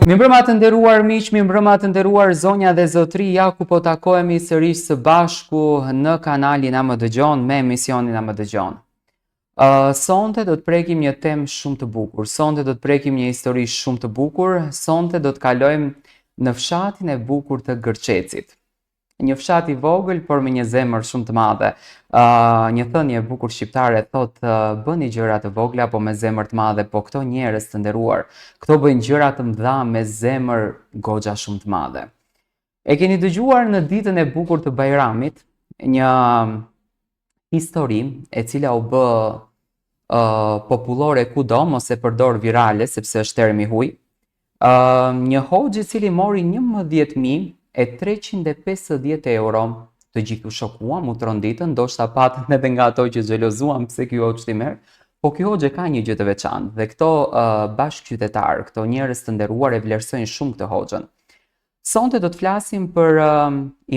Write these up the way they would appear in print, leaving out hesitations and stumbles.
Mirëmbrëma të nderuar miq, mirëmbrëma të nderuar zonja dhe zotri, ja ku po takohemi sërish së bashku në kanalin A Më Dëgjon me emisionin A Më Dëgjon. Sonte do të prekim një temë shumë të bukur, sonte do të prekim një histori shumë të bukur, sonte do të kalojmë në fshatin e bukur të Gërçecit. Një fshat i vogël, por me një zemër shumë të madhe. Një thënie e bukur shqiptare thotë bëni gjëra të vogla po me zemër të madhe, po këto njerëz të nderuar, këto bëjnë gjëra të mëdha me zemër goxha shumë të madhe. E keni dëgjuar në ditën e bukur të Bajramit një histori e cila u bë popullore kudo, mos e përdor virale sepse është termi huaj. Një hoxh i cili mori 11.350 euro. Të gjithë u shokuam, u tronditën, ndoshta patën edhe nga ato që xhelozuan pse ky hoxh i merr, po ky hoxh ka një gjë të veçantë dhe këto bashkëqytetarë, këto njerëz të nderuar e vlerësojnë shumë këtë hoxhën. Sonte do të flasim për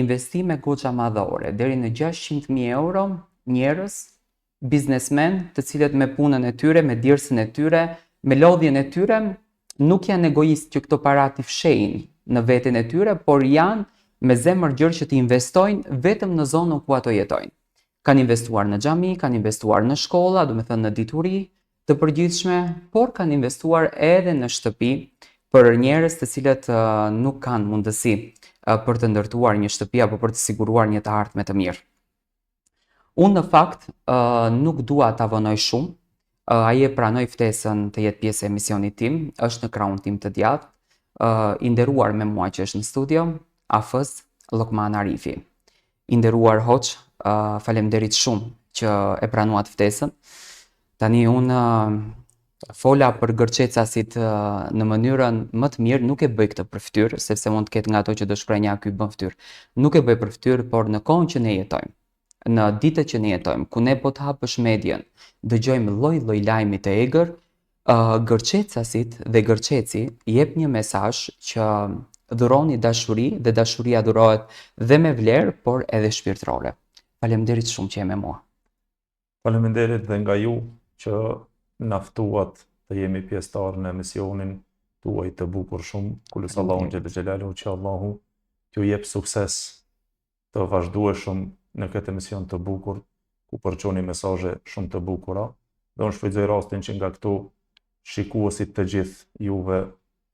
investime goxha madhore, deri në 600.000 euro, njerëz, biznesmen, të cilët me punën e tyre, me dirësën e tyre, me lodhjen e tyre, nuk janë egoistë që këto para t'i fshehin në veten e tyre, por janë me zemër gjërë që t'i investojnë vetëm në zonën ku ato jetojnë. Kanë investuar në xhami, kanë investuar në shkolla, do me thënë në dituri të përgjithshme, por kanë investuar edhe në shtëpi për njerëz të cilët nuk kanë mundësi për të ndërtuar një shtëpi apo për të siguruar një të ardhme të mirë. Unë në fakt nuk dua ta vonoj shumë. Ai e pranoi ftesën të jetë pjesë e emisionit tim, është në krahun tim të djathtë, i nderuar me mua që është në studio, Afës Lokman Arifi. I nderuar hoxh, faleminderit shumë që e pranuat ftesën. Tani unë fola për gërçecasit në mënyrën më të mirë, nuk e bëj këtë për fytyrë, sepse mund të ketë nga ato që do shprehë ja ky bën fytyrë. Nuk e bëj për fytyrë, por në kohën që ne jetojmë, në ditët që ne jetojmë, ku ne po të hapësh medien, dëgjojmë lloj-lloj lajmi të egër, gërçecasit dhe gërçeci jep një mesazh që dhuroni dashuri dhe dashuria dhurohet dhe me vlerë, por edhe shpirtërore. Faleminderit shumë që je me mua. Faleminderit dhe nga ju që na ftuat të jemi pjesëtar në emisionin tuaj të bukur shumë. Kulus Allahu xhel xhelalu, që Allahu t'ju jep sukses të vazhdueshëm në këtë emision të bukur, ku përçoni mesazhe shumë të bukura. Dhe unë shfrytëzoj rastin që nga këtu shikuesit të gjithë juve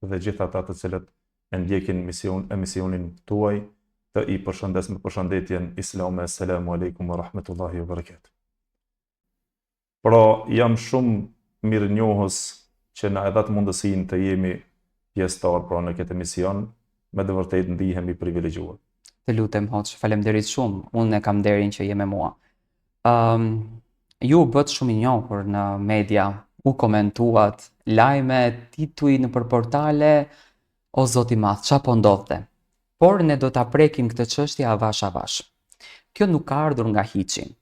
dhe gjithë ata të cilët e ndjekin emisionin tuaj, të i përshëndes me përshëndetjen islame, selamu alaikum wa rahmetullahi wa barakatuh. Pra, jam shumë mirënjohës që na e dha mundësinë të jemi pjesëtar pra në këtë emision, me të vërtetë ndihemi privilegjuar. Të lutem hoxh, faleminderit shumë. Unë e kam nderin që je me mua. Ju bët shumë i njohur në media, u komentuat, lajme, tituj në për portale, o zoti madh, çfarë po ndodhte? Por ne do ta prekim këtë çështje avash avash. Kjo nuk ka ardhur nga hiçi.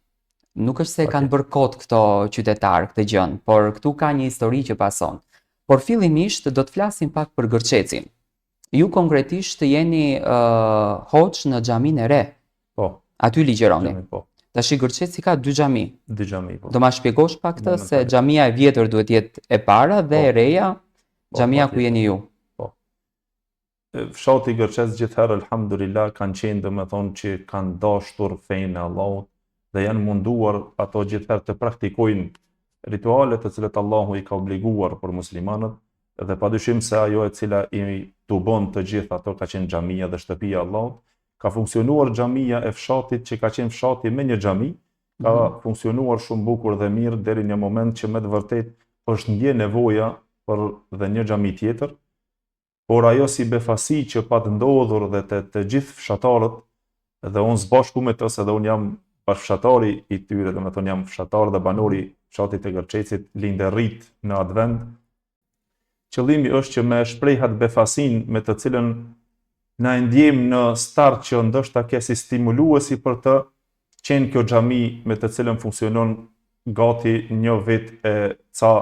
Nuk është se kanë bërë kot këto qytetarë këtë gjën, por këtu ka një histori që pason. Por fillimisht do të flasim pak për Gërçecin. Ju konkretisht jeni hoxh në xhamin e re. Po. Aty ligjeroni. Po. Tash Gërçeci ka dy xhami. Dy xhami, po. Do ma shpjegosh pak këtë se xhamia e vjetër duhet jetë e para dhe e reja xhamia ku jeni ju. Po. Fshati Gërçec gjithherë alhamdulillah kanë qenë domethënë që kanë dashur fenë e Allahut dhe janë munduar ato gjithherë të praktikojnë ritualet të cilat Allahu i ka obliguar për muslimanët dhe padyshim se ajo e cila i tubon të gjithë ato ka qenë xhamia dhe shtëpia e Allahut. Ka funksionuar xhamia e fshatit që ka qenë fshati me një xhami, ka funksionuar shumë bukur dhe mirë deri në një moment që me të vërtet është ndje nevoja për dhe një xhami tjetër, por ajo si befasi që pa të ndodhur dhe të gjithë fshatarët, dhe unë zbashku me të se dhe unë jam bashkëfshatari i tyre, dhe me thonë jam fshatar dhe banori fshatit e Gërçecit, lindë rrit në atë vend. Qëllimi është që me shprejhat befasin me të cilën na e ndjem në start që ndoshta ke si stimuluesi për të qenë kjo xhami me të cilën funksionon gati një vit e ca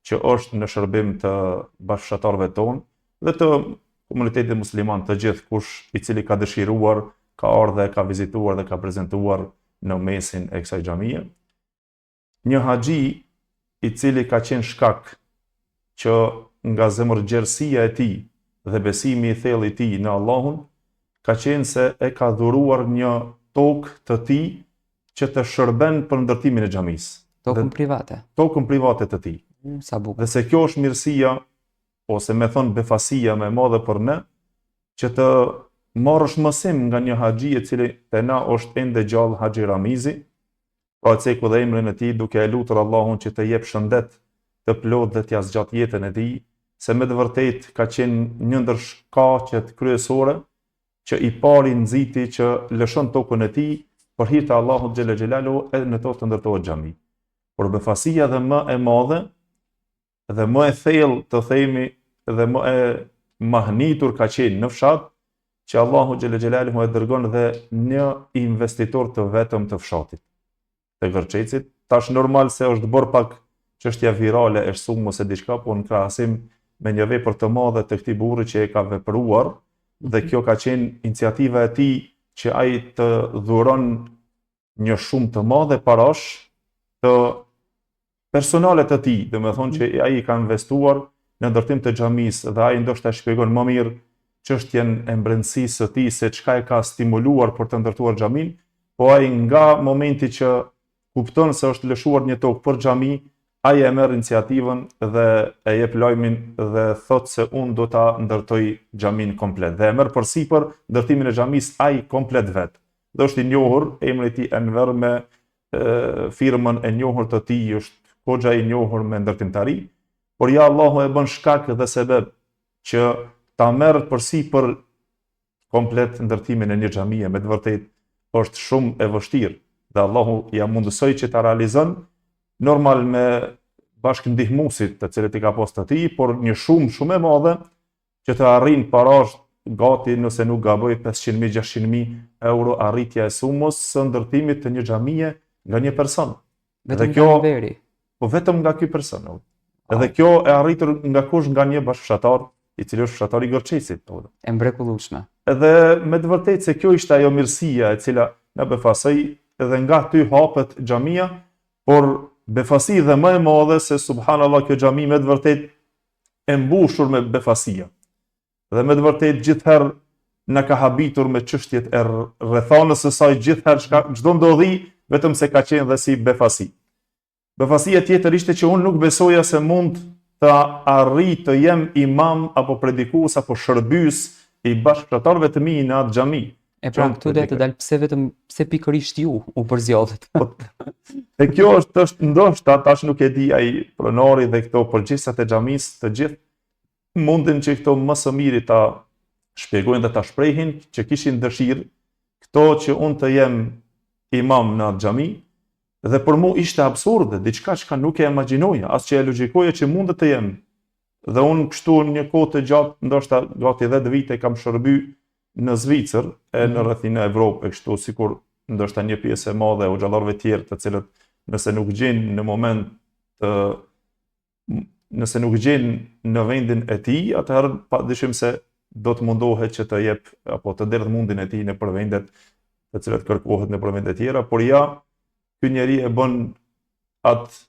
që është në shërbim të bashkëfshatarëve tonë dhe të komunitetit musliman të gjithë kush i cili ka dëshiruar, ka ardhe, ka vizituar dhe ka prezentuar në mesin e kësaj xhamie. Një haxhi i cili ka qenë shkak që nga zemërgjerësia e tij dhe besimi i thellë i tij në Allahun, ka qenë se e ka dhuruar një tokë të tij që të shërben për ndërtimin e xhamisë. Tokën private. Tokën private të tij. Sa bukur. Dhe se kjo është mirësia, ose me thonë befasia me madhe për ne, që të marrësh mësim nga një haxhi i cili te na është ende gjallë, Haxhi Ramizi, pa ceku dhe emrin e tij duke e lutur Allahun që të jep shëndet të plot dhe t'ja zgjat jetën e tij, se me të vërtet ka qenë një ndër shkaqet kryesore që i pari nxiti që lëshon tokën e tij për hir të Allahut xhela xhelalu edhe në to të ndërtohet xhami. Por befasia dhe më e madhe dhe më e thellë të themi dhe më e mahnitur ka qenë në fshat që Allahu xhela xhelalu e dërgon dhe një investitor të vetëm të fshatit, të Gërçecit. Tash normal se është bërë pak çështja virale e sumës e diçka, por në krahasim me një vepër të madhe të këtij burri që e ka vepruar, dhe kjo ka qenë iniciativa e tij që ai të dhuron një shumë të madhe parash të personale të tij, domethënë që ai ka investuar në ndërtim të xhamisë dhe ai ndoshta shpjegon më mirë çështjen e mbrëmësisë së tij se çka e ka stimuluar për të ndërtuar xhamin, po ai nga momenti që kupton se është lëshuar një tokë për xhami, ai e merr iniciativën dhe e jep lajmin dhe thot se unë do ta ndërtoj xhamin komplet. Dhe e merr përsipër ndërtimin e xhamisë ai komplet vet. Dhe është i njohur, emri i tij Enver me firmën e njohur të tij, është hoxha i njohur me ndërtimtari, por ja Allahu e bën shkak dhe sebeb që ta merr përsipër komplet ndërtimin e një xhamie. Me të vërtetë është shumë e vështirë dhe Allahu ja mundësoi që ta realizon, normal me bashkëndihmuesit të cilët i ka pas të tij, por një shumë e madhe që të arrin parash gati, nëse nuk gaboj, 500.000-600.000 euro arritja e sumës së ndërtimit të një xhamie nga një person. Vetëm nga veri. Po vetëm nga ky person. Edhe kjo e arritur nga kush? Nga një bashkëshatar, i cili është fshatari i Gërçesit. E mrekullueshme. Edhe me të vërtetë se kjo ishte ajo mirësia e cila na befasoi, edhe nga ty hapet xhamia, por befasi dhe më e madhe se subhanallahu kjo xhami me të vërtetë e mbushur me befasia. Dhe me të vërtetë gjithherë na ka habitur me çështjet e rrethanës së saj, gjithherë çdo ndodhi vetëm se ka qenë dhe si befasi. Befasia tjetër ishte që unë nuk besoja se mund të arri të jem imam apo predikues apo shërbys i bashkëtarëve të mi në atë xhami. E pra këtu dhe të dalë pse pikërisht ju u përzjodhet. E kjo është ndoshta tash nuk e di ai pronari dhe këto përgjegjësat e xhamisë të gjithë mundin që këto më së miri ta shpjegojnë dhe ta shprehin që kishin dëshirë këto që unë të jem imam në atë xhami, dhe për mu ishte absurde, diçka që nuk e imagjinoja, as që e logjikoja që mundet të jem. Dhe unë kështu një kohë të gjatë, ndoshta gati 10 vite kam shërby në Zvicër, e në rrethin e Evropë, kështu sikur ndoshta një pjesë e madhe o xhallarëve tjerë, të cilët nëse nuk gjenë në moment nëse nuk gjenë në vendin e tij, atëherë padyshim se do të mundohet që të jep apo të derdh mundin e tij në për vendet të cilat kërkohet në për vendet tjera, por ja ky njeri e bën atë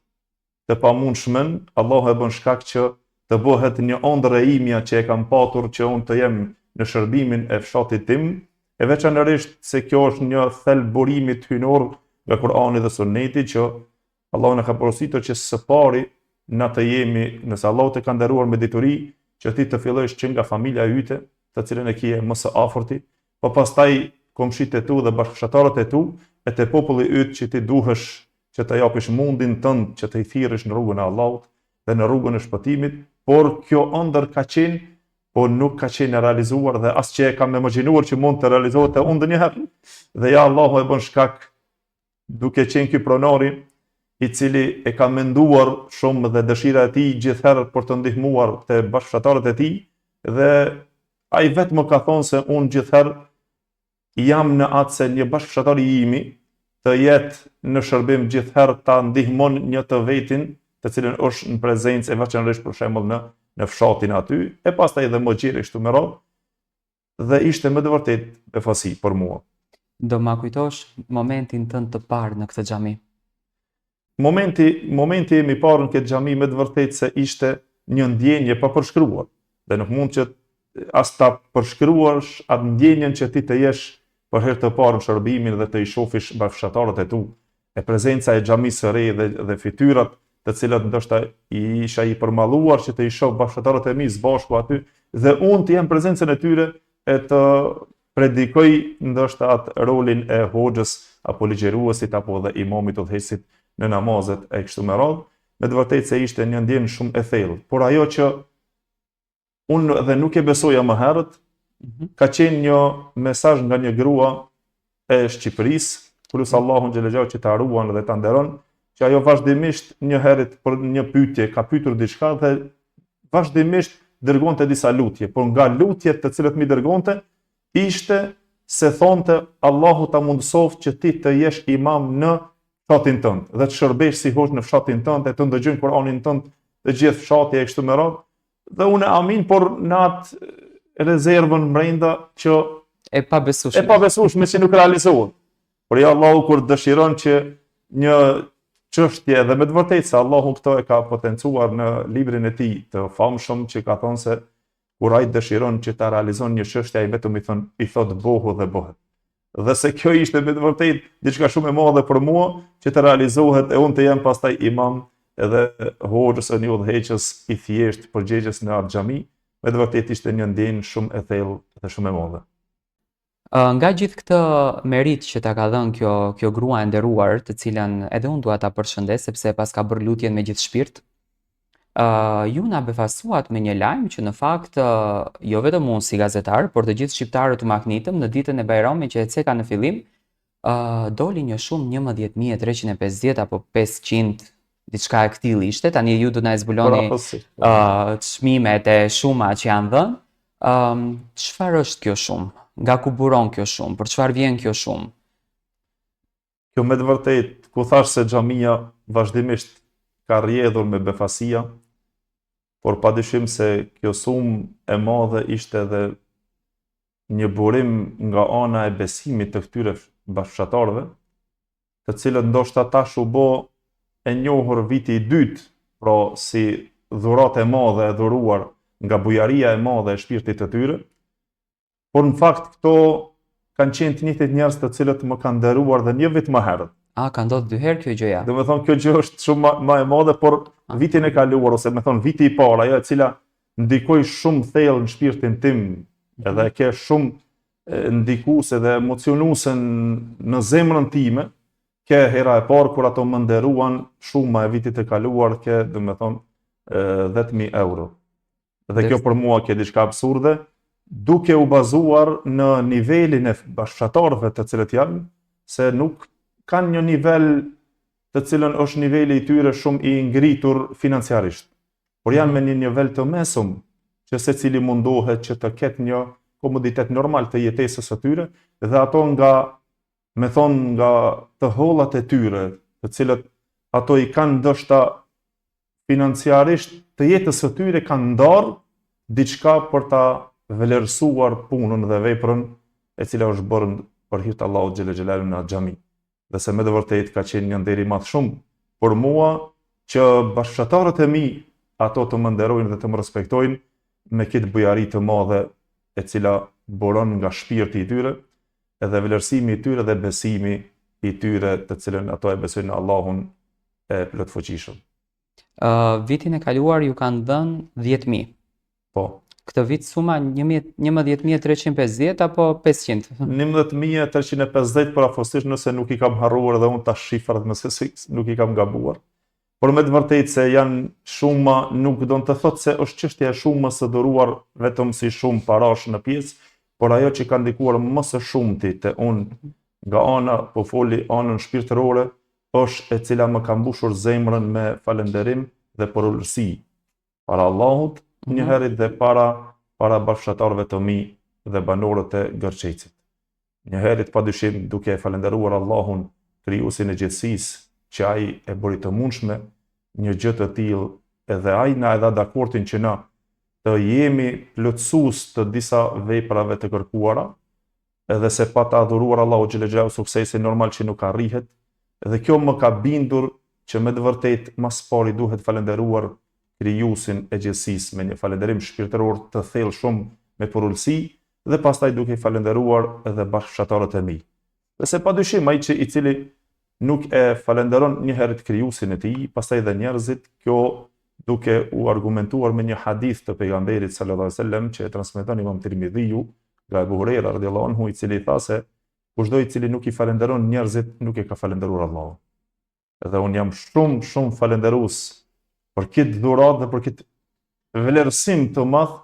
të pamundshmën, Allahu e bën shkak që të bëhet një ëndër e imja që e kam patur që unë të jem në shërbimin e fshatit tim, e veçanërisht se kjo është një thelb burimi hynor nga Kur'ani dhe Sunneti që Allahu na ka porositur që së pari na të jemi, nëse Allahu të ka nderuar me dituri, që ti të fillosh që nga familja yte, të cilën e kije më së afërti, po pastaj komshit e tu dhe bashkëshatarët e tu, e te populli yt që ti duhesh që të japish mundin tënd që të i thirrësh në rrugën e Allahut dhe në rrugën e shpëtimit, por kjo ëndër ka qenë, po nuk ka qenë e realizuar dhe as që e kam imagjinuar që mund të realizohet e unë ndonjëherë. Dhe ja Allahu e bën shkak, duke qenë ky pronari i cili e ka menduar shumë dhe dëshira e tij gjithherë për të ndihmuar te bashkëshatarët e tij, dhe ai vetëm më ka thonë se unë gjithherë jam në atë se një bashkëshatar i imi të jetë në shërbim gjithherë ta ndihmon një të vetin të cilën është në prezencë e veçanërisht për shembull në fshatin aty, e pastaj edhe më gjeri kështu me radhë, dhe ishte më të vërtet befasi për mua. Do ma kujtosh momentin tënd të parë në këtë xhami? Momenti im i parë në këtë xhami me të vërtet se ishte një ndjenje pa përshkruar, dhe nuk mund që as ta përshkruash atë ndjenjen që ti të jesh për herë të parë në shërbimin dhe të i shofish bashkëtarët e tu. E prezenca e xhamisë së re dhe fytyrat të cilat ndoshta i isha i përmalluar që të i shoh bashkëtarët e mi së bashku aty dhe unë të jem prezencën e tyre e të predikoj ndoshta atë rolin e hoxhës apo ligjëruesit apo dhe imamit udhëheqësit në namazet e kështu me radhë. Me të vërtetë se ishte një ndjenjë shumë e thellë, por ajo që unë edhe nuk e besoja më herët, ka qenë një mesazh nga një grua e Shqipërisë, plus Allahun xhelexhau që ta ruan dhe ta nderon, që ajo vazhdimisht një herët për një pyetje ka pyetur diçka dhe vazhdimisht dërgonte disa lutje, por nga lutjet të cilët mi dërgonte ishte se thonte Allahu ta mundësoft që ti të jesh imam në fshatin tënd dhe të shërbesh si hoxh në fshatin tënd, e të ndëgjojnë Kur'anin tënd të gjithë fshati e kështu me radhë. Dhe unë amin, por në atë rezervën brenda që e pabesueshme. E pabesueshme që nuk realizohet. Por ja Allahu kur dëshiron që një çështje dhe me të vërtetë se Allahu këto e ka potencuar në librin e tij të famshëm që ka thonë se kur ai dëshiron që ta realizon një çështje ai vetëm i thot bëhu dhe bëhet. Dhe se kjo ishte me të vërtetë diçka shumë e madhe për mua që të realizohet e unë të jem pastaj imam edhe hoxhës e një udhëheqës i thjesht përgjegjës në atë xhami, me të vërtetë ishte një ndjenjë shumë e thellë dhe shumë e madhe. Nga gjithë këtë merit që ta ka dhënë kjo grua e nderuar, të cilën edhe unë dua ta përshëndes sepse pas ka bërë lutjen me gjithë shpirt, ju na befasuat me një lajm që në fakt jo vetëm unë si gazetar, por të gjithë shqiptarët u maknitëm në ditën e Bajramit që e ceka në fillim, doli një shumë 11.350 apo 500 diçka e këtillë ishte. Tani ju do na zbuloni çmimet e shuma që janë dhënë. Çfarë është kjo shumë? Nga ku buron kjo shumë? Për çfarë vjen kjo shumë? Kjo me të vërtetë, ku thash se xhamia vazhdimisht ka rrjedhur me befasia, por padyshim se kjo sumë e madhe ishte edhe një burim nga ana e besimit të këtyre bashkëtarëve, të cilët ndoshta tash u bë e njohur viti i dytë, pra si dhuratë e madhe e dhuruar nga bujaria e madhe e shpirtit të tyre, por në fakt këto kanë qenë të njëjtit njerëz të cilët më kanë nderuar dhe një vit më herët. Ka ndodhur 2 herë kjo gjëja. Do me thonë kjo gjë është shumë më e madhe, por vitin e kaluar ose me thonë viti i parë, ajo e cila ndikoi shumë thellë në shpirtin tim, edhe ke shumë ndikuese dhe emocionuese në zemrën time, ke hera e parë kur ato më nderuan shuma e vitit e kaluar, ke do me thonë 10.000 euro. Dhe kjo për mua ke diçka absurde, duke u bazuar në nivelin e bashkëtarëve të cilët janë, se nuk kanë një nivel të cilën është niveli i tyre shumë i ngritur financiarisht, por janë me një nivel të mesëm, që secili mundohet që të ketë një komoditet normal të jetesës së tyre, dhe ato nga të hollat e tyre, të cilët ato i kanë ndoshta financiarisht të jetës së tyre kanë ndarë diçka për ta vlerësuar punën dhe veprën e cila është bërë për hir të Allahut xhelel xhelalu në xhami. Dhe se me të vërtetë ka qenë një nder i madh shumë për mua që bashkëtarët e mi ato të më nderojnë dhe të më respektojnë me këtë bujari të madhe e cila buron nga shpirti i tyre, edhe vlerësimi i tyre dhe besimi i tyre të cilën ato e besojnë në Allahun e plotfuqishëm. Vitin e kaluar ju kanë dhënë 10.000. Po. Këtë vit suma 11.350 apo 500? 11.350 për afërsisht nëse nuk i kam harruar dhe unë ta shifrat nëse nuk i kam gabuar. Por me të vërtetë se janë shuma, nuk do të thotë se është çështja e shumës së dhuruar vetëm si shumë parash në pjesë, por ajo që ka ndikuar më së shumti te unë nga ana, po foli anën shpirtërore, është e cila më ka mbushur zemrën me falënderim dhe përulësi para Allahut, një herët dhe para bashkëtarëve të mi dhe banorët e Gërçecit. Një herët padyshim duke e falënderuar Allahun, krijuesin e gjithësisë, që ai e bëri të mundshme një gjë të tillë, edhe ai na e dha dakortin që na të jemi plotësues të disa veprave të kërkuara, edhe se pa ta adhuruar Allahu xhelel xhelalu suksesi normal që nuk arrihet, dhe kjo më ka bindur që me të vërtetë mas pari duhet falënderuar krijuesin e gjithësisë me një falënderim shpirtëror të thellë shumë me përulësi dhe pastaj duke i falenderuar edhe bashkëshortët e mi. Dhe se padyshim ai i cili nuk e falenderon një herë krijuesin e tij, pastaj edhe njerëzit, kjo duke u argumentuar me një hadith të pejgamberit sallallahu alaihi wasallam që e transmeton Imam Tirmidhiu nga Abu Huraira radhiyallahu anhu, i cili tha se kushdo i cili nuk i falenderon njerëzit, nuk e ka falenderuar Allahun. Dhe unë jam shumë falenderues për këtë dhuratë dhe për këtë vlerësim të madh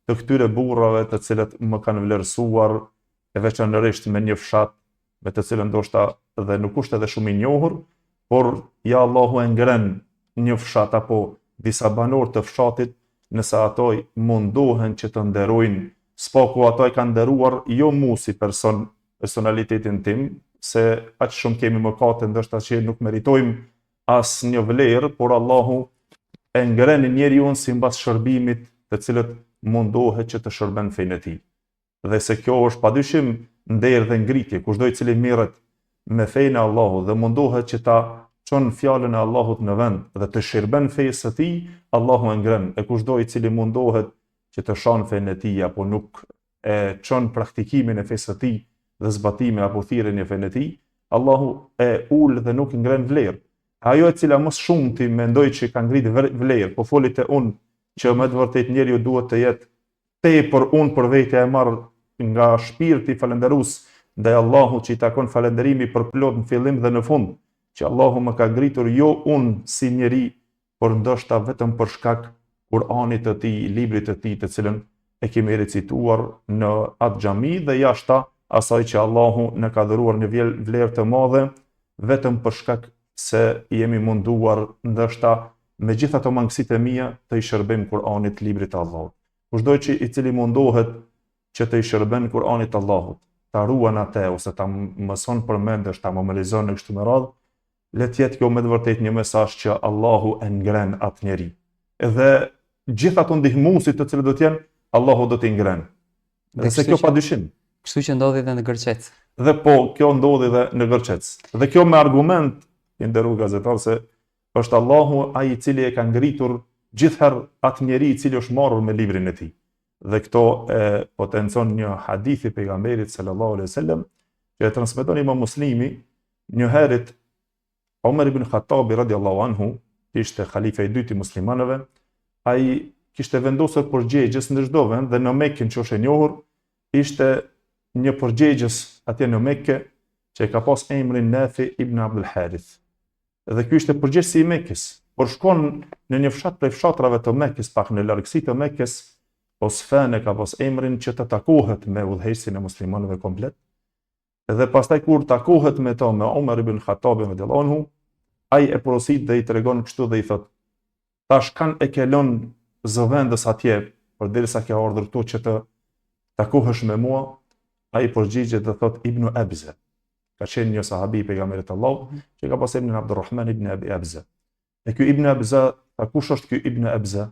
të këtyre burrave të cilët më kanë vlerësuar, e veçanërisht me një fshat me të cilën ndoshta dhe nuk është edhe shumë i njohur, por ja Allahu e ngren një fshat apo disa banor të fshatit, nëse ato mundohen që të nderojnë, spaku ato e kanë nderuar jo mu si personalitetin tim, se aq shumë kemi mëkate ndoshta që nuk meritojmë as një vlerë, por Allahu e ngren njeriu sipas shërbimit të cilët mundohet që të shërben fenë e tij. Dhe se kjo është padyshim nder dhe ngritje, kushdo i cili merret me fenë e Allahut dhe mundohet që ta çon fjalën e Allahut në vend dhe të shërben fesë së tij, Allahu e ngren. E kushdo i cili mundohet që të shon fenë e tij apo nuk e çon praktikimin e fesë së tij dhe zbatimin apo thirrjen e fenë e tij, Allahu e ul dhe nuk ngren vlerë. Ajo e cila më shumë ti mendoj që ka ngrit vlerë, po folit e unë që më të vërtet njeriu duhet të jetë tepër unë për vete e marr nga shpirti falënderues ndaj Allahut që i takon falënderimi për plot në fillim dhe në fund, që Allahu më ka ngritur jo unë si njeri, por ndoshta vetëm për shkak Kur'anit të tij, librit të tij, të cilën e kemi recituar në atë xhami dhe jashta asaj që Allahu na ka dhëruar një vlerë të madhe, vetëm për shkak se jemi munduar ndoshta me gjitha ato mangësitë e mia të i shërbejmë Kur'anit, librit të Allahut. Kushdo që i cili mundohet që të i shërben Kur'anit Allahut, ta ruan atë ose ta mëson përmendesh, ta memorizon në kështu me radhë, le të jetë kjo me të vërtetë një mesazh që Allahu e ngren atë njeri. Edhe gjithë ato ndihmuesit të cilët do të jenë, Allahu do t'i ngren. Dhe se kjo padyshim. Kështu që ndodhi edhe në Gërçec. Dhe po, kjo ndodhi edhe në Gërçec. Dhe kjo me argument, i nderuar gazetar, se është Allahu ai i cili e ka ngritur gjithherë atë njeri i cili është marrur me librin e tij. Dhe këto e potencon një hadith i pejgamberit sallallahu alaihi wasallam që e transmeton Imam Muslimi. Një herët Omer ibn Khattabi radhiyallahu anhu, ishte halife i dytë i muslimanëve, ai kishte vendosur përgjegjës në çdo vend dhe në Mekën që është e njohur, ishte një përgjegjës atje në Mekë që ka pas emrin Nafi ibn Abdul Harith. Dhe ky ishte përgjegjësi i Mekës, por shkon në një fshat prej fshatrave të Mekës, pak në largësi të Mekës, Osfan e ka pas emrin që të takohet me udhëheqësin e muslimanëve komplet. Dhe pastaj kur takohet me to me Omer ibn Khattabin radhiyallahu anhu, ai e porosit dhe i tregon kështu dhe i thot: "Tash kanë e kelon zëvendës atje, përderisa ke ardhur këtu që të takohesh me mua." Ai përgjigjet dhe thot Ibn Abza. Ka qenë një sahabi i pejgamberit Allahut që ka pas emrin Abdurrahman ibn Abi Abza. E ky Ibn Abza, ta kush është ky Ibn Abza?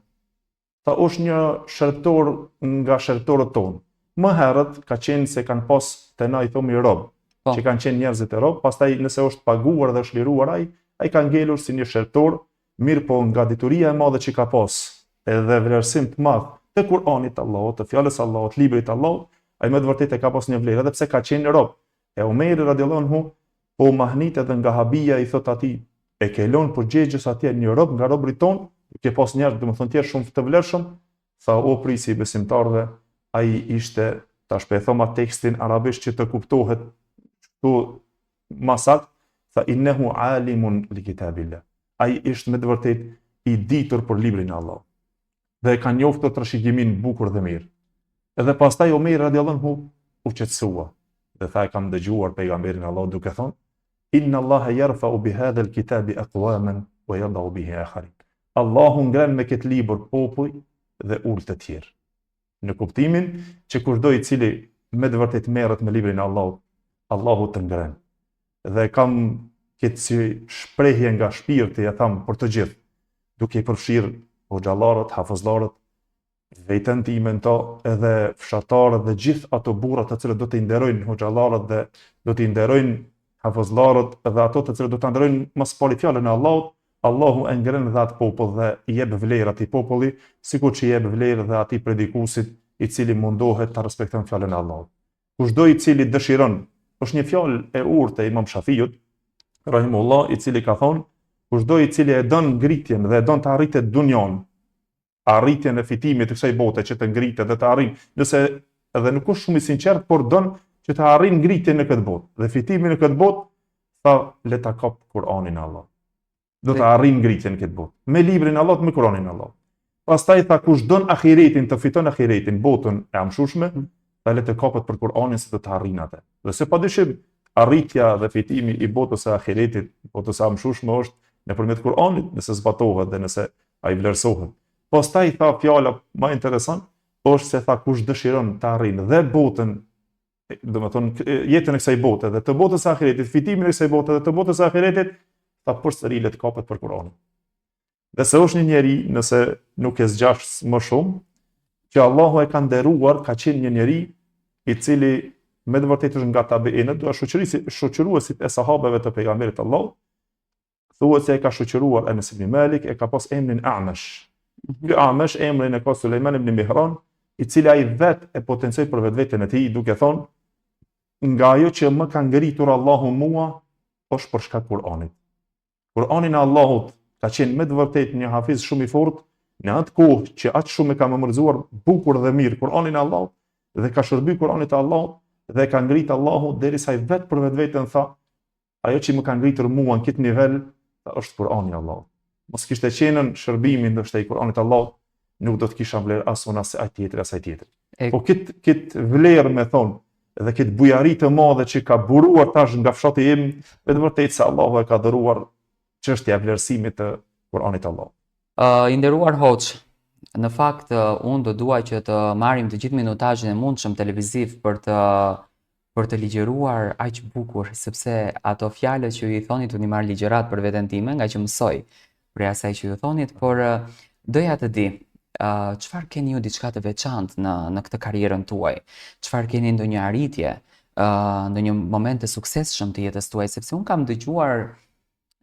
Ta është një shërptor nga shërptorët tonë. Më herët ka qenë se kanë pas të na i thomi rob, që kanë qenë njerëzit e rob, pastaj nëse është paguar dhe është liruar ai ka ngelur si një shërptor, mirë po nga dituria e madhe që ka pas, edhe vlerësim të madh të Kur'anit të Allahut, të fjalës Allahut, librit të Allahut, ai më të vërtetë ka pas një vlerë edhe pse ka qenë rob. E Omeri radhiyallahu anhu po mahnit edhe nga habia i thot atij: "E ke lënë përgjegjës atje një rob nga robrit ton, ke pas njerëz domethënë tjerë shumë të vlerëshëm." Tha: "O prisi i besimtarëve, ai ishte, tash po e them atë tekstin arabisht që të kuptohet këtu më saktë, tha innehu alimun li kitabillah." Ai ishte me të vërtetë i ditur për librin e Allahut. Dhe ka njoftur trashëgimin bukur dhe mirë. Edhe pastaj Omeri radhiyallahu anhu u qetësua dhe tha: "E kam dëgjuar pejgamberin e Allahut duke thonë: Inna Allaha yarfa'u bi hadha al-kitabi aqwaman wa yad'u bihi akharin." Allahu ngren me këtë libër popull dhe ul të tjerë. Në kuptimin që kushdo i cili me të vërtetë merret me librin e Allahut, Allahu të ngren. Dhe kam këtë si shprehje nga shpirti, e tham për të gjithë, duke i përfshirë hoxhallarët, hafëzlarët, vetën timen to, edhe fshatarët dhe gjithë ato burra të cilët do të nderojnë hoxhallarët dhe do të nderojnë hafëzlarët dhe ato të cilët do të nderojnë mos pali fjalën e Allahut, Allahu e ngren dhe atë popull dhe i jep vlerë atij populli, sikur që i jep vlerë dhe atij predikuesit i cili mundohet ta respekton fjalën e Allahut. Kushdo i cili dëshiron, është një fjalë e urtë e Imam Shafiut, rahimullah, i cili ka thonë, kushdo i cili e don ngritjen dhe e don të arritet dunjon, arritjen e fitimit të kësaj bote që të ngritet dhe të arrijë, nëse edhe nuk është shumë i sinqert, por don që të arrijë ngritjen në këtë botë dhe fitimin në këtë botë, tha le ta kap Kur'anin e Allahut. Do të arrijë ngritjen në këtë botë, me librin e Allahut, me Kur'anin e Allahut. Pastaj tha kush don ahiretin, të fiton ahiretin, botën e amshushme, ta le të kapet për Kur'anin se do të arrijë atë. Dhe se padyshim arritja dhe fitimi i botës së ahiretit, botës së amshushme është nëpërmjet Kur'anit, nëse zbatohet dhe nëse ai vlerësohet. Pastaj tha fjala më interesant, është se tha kush dëshiron të arrijë dhe botën, domethënë jetën e kësaj bote dhe të botës së ahiretit, fitimin e kësaj bote dhe të botës së ahiretit, tha përsëri le të kapet për Kur'anin. Dhe se është një njeri, nëse nuk e zgjash më shumë, që Allahu e ka nderuar, ka qenë një njeri i cili me të vërtetë është nga tabiinët, do shoqëruesit e sahabeve të pejgamberit Allahut, thuhet se e ka shoqëruar Enes ibn Malik, e ka pas emrin Amash. Ky Amash emrin e ka Sulejman ibn Mihran, i cili ai vet e potencoi për vetveten e tij, duke thonë, nga ajo që më ka ngritur Allahu mua, është për shkak të Kur'anit. Kur'ani i Allahut ka qenë me të vërtetë një hafiz shumë i fortë, në atë kohë që aq shumë e ka memorizuar bukur dhe mirë Kur'anin e Allahut dhe ka shërbyer Kur'anit e Allahut dhe ka ngrit Allahu derisa ai vet për vetveten tha, ajo që më ka ngritur mua në këtë nivel është Kur'ani i Allahut. Mos kishte qenë shërbimi ndoshta i Kur'anit të Allahut, nuk do të kisha vlerë as unë as ai tjetri as ai tjetri. Po këtë vlerë me thonë dhe këtë bujari të madhe që ka buruar tash nga fshati im, me të vërtetë se Allahu e ka dhëruar çështja e vlerësimit të Kur'anit të Allahut. I nderuar Hoxh, në fakt unë do dua që të marrim të gjithë minutazhin e mundshëm televiziv për të ligjëruar aq bukur, sepse ato fjalët që ju i thonit unë i marr ligjërat për veten time, nga që mësoj prej asaj që ju thonit, por doja të di, çfarë keni ju diçka të veçantë në këtë karrierën tuaj? Çfarë keni ndonjë arritje, ndonjë moment të suksesshëm të jetës tuaj, sepse unë kam dëgjuar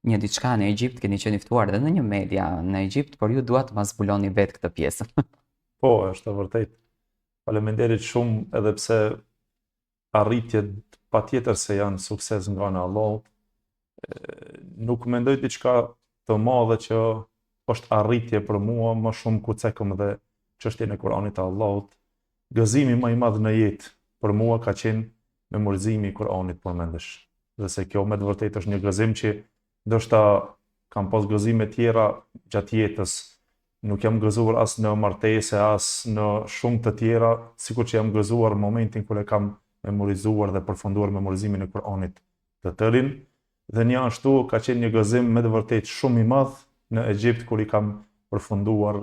një diçka në Egjipt, keni qenë i ftuar edhe në një media në Egjipt, por ju dua të ma zbuloni vetë këtë pjesë. Po, është e vërtetë. Faleminderit shumë, edhe pse arritjet patjetër se janë sukses nga ana e Allahut. Nuk mendoj diçka të madhe që është arritje për mua, më shumë ku cekëm dhe çështjen e Kur'anit të Allahut. Gëzimi më i madh në jetë për mua ka qenë memorizimi i Kur'anit, po mendesh. Dhe se kjo me të vërtetë është një gëzim që ndoshta kam pas gëzime tjera gjatë jetës, nuk jam gëzuar as në martese, as në shumë të tjera, sikur që jam gëzuar momentin kur e kam memorizuar dhe përfunduar memorizimin e Kur'anit të tërin, dhe një ashtu ka qenë një gëzim me të vërtetë shumë i madh në Egjipt kur i kam përfunduar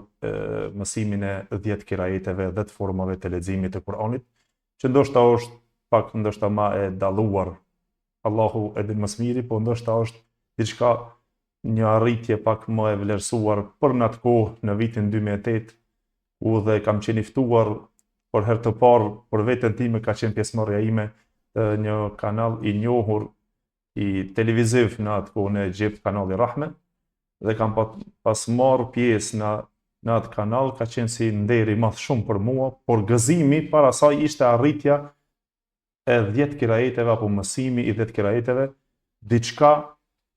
mësimin e 10 kirajeteve dhe të formave të leximit të Kur'anit, që ndoshta është pak ndoshta më e dalluar. Allahu e din më së miri, po ndoshta është diçka një arritje pak më e vlerësuar për në atë kohë në vitin 2008, ku dhe kam qenë i ftuar për herë të parë për veten time, ka qenë pjesëmarrja ime të një kanal i njohur i televiziv në atë kohë në Egjipt, kanali Rahme, dhe kam pas marrë pjesë në atë kanal, ka qenë si nderi madh shumë për mua, por gëzimi para saj ishte arritja e 10 kirajeteve apo mësimi i 10 kirajeteve, diçka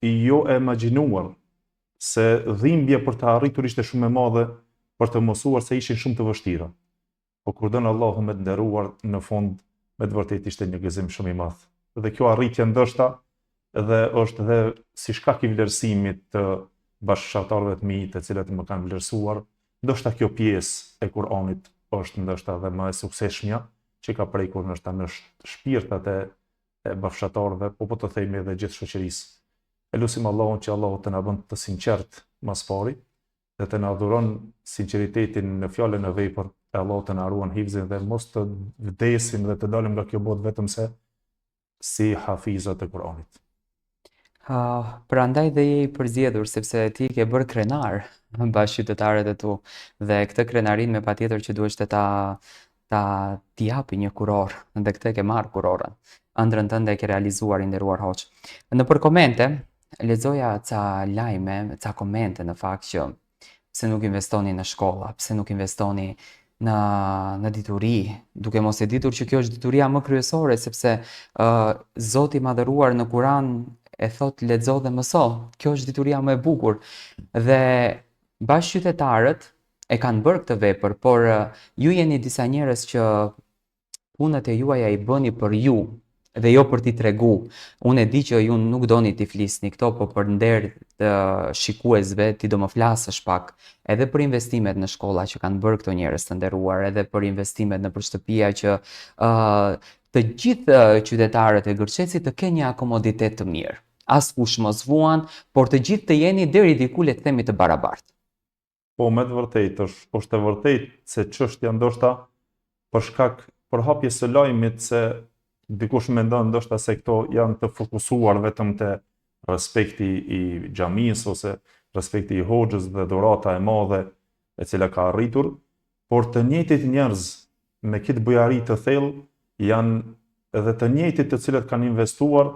i jo e imagjinuar, se dhimbja për të arritur ishte shumë e madhe, për të mësuar se ishin shumë të vështira. Po kur don Allahu me të nderuar, në fund me të vërtetë ishte një gëzim shumë i madh. Dhe kjo arritje ndoshta dhe është dhe si shkak i vlerësimit të bashkëshortarëve të mi, të cilët më kanë vlerësuar, ndoshta kjo pjesë e Kur'anit është ndoshta dhe më e suksesshmja që ka prekur ndoshta në shpirtat e bashkëshortarëve, po të themi edhe gjithë shoqërisë. E lutim Allahun që Allahu të na bën të sinqert mas pari dhe të na dhuron sinqeritetin në fjalën e vepër, e Allahu të na ruan hifzin dhe mos të vdesim dhe të dalim nga kjo botë vetëm se si hafizat e Kur'anit. Prandaj dhe je i përzgjedhur, sepse ti ke bërë krenar bashkë qytetarët e tu, dhe këtë krenarin me patjetër që duhesh të t'i japi një kuror, dhe këtë ke marrë kurorën. Ëndrrën tënde e ke realizuar, i nderuar Hoxh. Nëpër komente lexoja ca lajme, ca komente në fakt që pse nuk investoni në shkolla, pse nuk investoni në dituri, duke mos e ditur që kjo është dituria më kryesore, sepse Zoti i Madhëruar në Kur'an e thot lexo dhe mëso. Kjo është dituria më e bukur. Dhe bashkëqytetarët e kanë bërë këtë vepër, por ju jeni disa njerëz që punët e juaja i bëni për ju dhe jo për t'i tregu. Unë e di që ju nuk doni t'i flisni këto, po për nder të shikuesve ti do më flasësh pak edhe për investimet në shkolla që kanë bërë këto njerëz të nderuar, edhe për investimet në shtëpia që të gjithë qytetarët e Gërçesit të kenë një akomoditet të mirë. Askush mos vuan, por të gjithë të jeni deri diku le të themi të barabartë. Po me të vërtetë është e vërtetë se çështja ndoshta për shkak përhapjes së lajmit se dikush mendon ndoshta se këto janë të fokusuar vetëm te respekti i xhamisë ose respekti i hoxhës dhe dhurata e madhe e cila ka arritur, por të njëjtit njerëz me këtë bujari të thellë janë edhe të njëjtit të cilët kanë investuar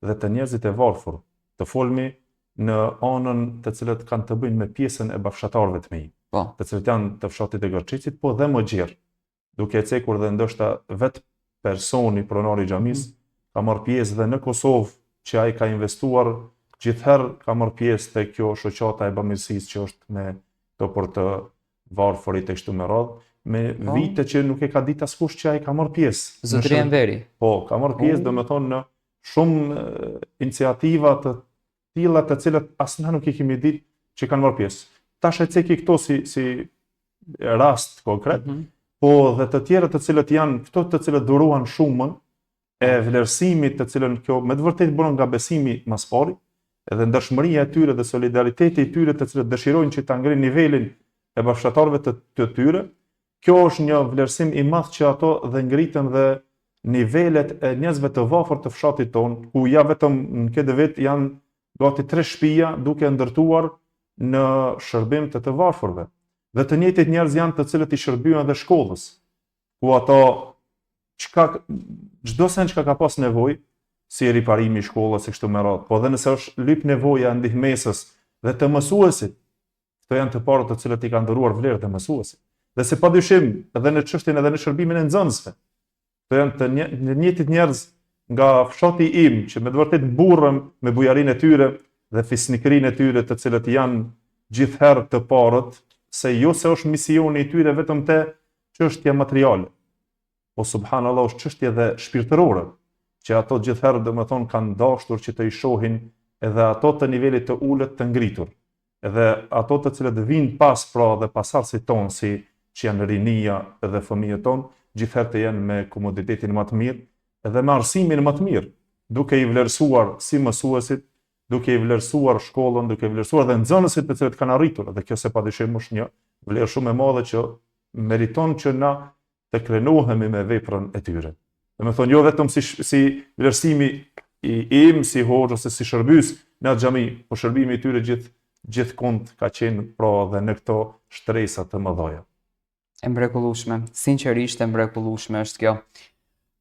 dhe të njerëzit e varfër, të folmi në anën të cilët kanë të bëjnë me pjesën e bafshatarëve të mi, të cilët janë të fshatit e Gërçesit, po dhe më gjerë, duke e cekur dhe ndoshta vetë personi pronari i xhamisë ka marrë pjesë dhe në Kosovë që ai ka investuar gjithherë ka marrë pjesë te kjo shoqata e bamirësisë që është me to për të varfërit e kështu me radhë, me vite që nuk e ka ditë askush që ai ka marrë pjesë. Zotëria Enveri. Po, ka marrë pjesë, domethënë në shumë iniciativa të tilla të cilat as na nuk i kemi ditë që kanë marrë pjesë. Tash e ceki këto si rast konkret, po dhe të tjerët të cilët janë këto të cilët duruan shumën e vlerësimit të cilën kjo me të vërtetë bën nga besimi mas pari, edhe ndershmëria e tyre dhe solidariteti i tyre të cilët dëshirojnë që ta ngrinë nivelin e bashkëtarëve të tyre. Kjo është një vlerësim i madh që ato dhe ngritën dhe nivelet e njerëzve të varfër të fshatit ton, ku ja vetëm në këtë vit janë gati 3 shtëpia duke ndërtuar në shërbim të varfërve. Dhe të njëjtit njerëz janë të cilët i shërbyen edhe shkollës, ku ato çdo sen çka ka pas nevojë, si riparimi i shkollës e kështu me radhë, po edhe nëse është lyp nevoja e ndihmesës dhe të mësuesit, këto janë të parët të cilët i kanë dhëruar vlerë të mësuesit. Dhe se padyshim edhe në çështjen edhe në shërbimin e nxënësve, këto janë të njëjtit njerëz nga fshati im që me të vërtetë mburrëm me bujarinë e tyre dhe fisnikërinë e tyre të cilët janë gjithherë të parët, se jo se është misioni i tyre vetëm te çështja materiale, po subhanallahu është çështje dhe shpirtërore, që ato gjithherë domethënë kanë dashur që të i shohin edhe ato të nivelit të ulët të ngritur, edhe ato të cilët vinë pas pra dhe pasardhësit tonë si që janë rinia edhe fëmijët tonë, gjithherë të jenë me komoditetin më të mirë edhe me arsimin më të mirë, duke i vlerësuar si mësuesit, duke i vlerësuar shkollën, duke i vlerësuar dhe nxënësit të cilët kanë arritur, dhe kjo se padyshim është një vlerë shumë e madhe që meriton që na të krenohemi me veprën e tyre. Domethënë jo vetëm si vlerësimi im si hoxh ose si shërbys në atë xhami, po shërbimi i tyre gjithkund ka qenë pra dhe në këto shtresa të mëdha. E mrekullueshme, sinqerisht e mrekullueshme është kjo.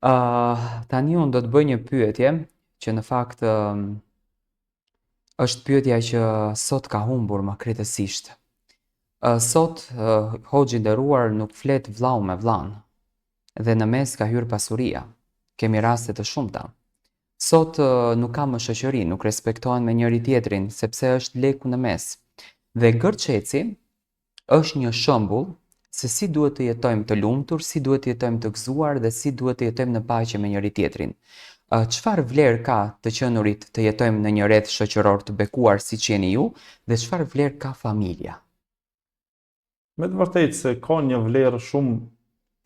Tani unë do të bëj një pyetje që në fakt është pyetja që sot ka humbur më krejtësisht. Sot hoxhi i nderuar nuk flet vllau me vllan dhe në mes ka hyrë pasuria. Kemi raste të shumta. Sot nuk ka më shoqëri, nuk respektohen me njëri tjetrin sepse është leku në mes. Dhe Gërçeci është një shembull se si duhet të jetojmë të lumtur, si duhet të jetojmë të gëzuar dhe si duhet të jetojmë në paqe me njëri tjetrin. Çfarë vlerë ka të qenurit të jetojmë në një rreth shoqëror të bekuar siç jeni ju dhe çfarë vlerë ka familja? Me të vërtetë se ka një vlerë shumë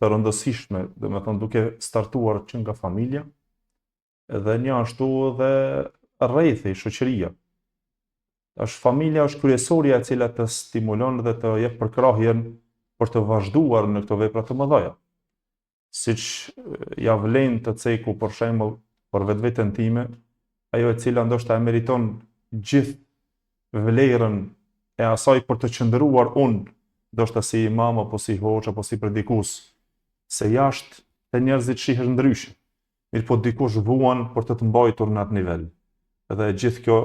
të rëndësishme, domethënë duke startuar që nga familja, edhe një ashtu dhe rrethi, shoqëria. Familja është kryesorja e cila të stimulon dhe të jep përkrahjen për të vazhduar në këto vepra të mëdha. Siç ja vlen të ceku për shembull për vetveten time, ajo e cila ndoshta e meriton gjithë vlerën e asaj për të qëndruar unë, ndoshta si imam apo si hoxh apo si predikues, se jashtë të njerëzit shihet ndryshe. Mirë po dikush vuan për të mbajtur në atë nivel. Edhe gjithë kjo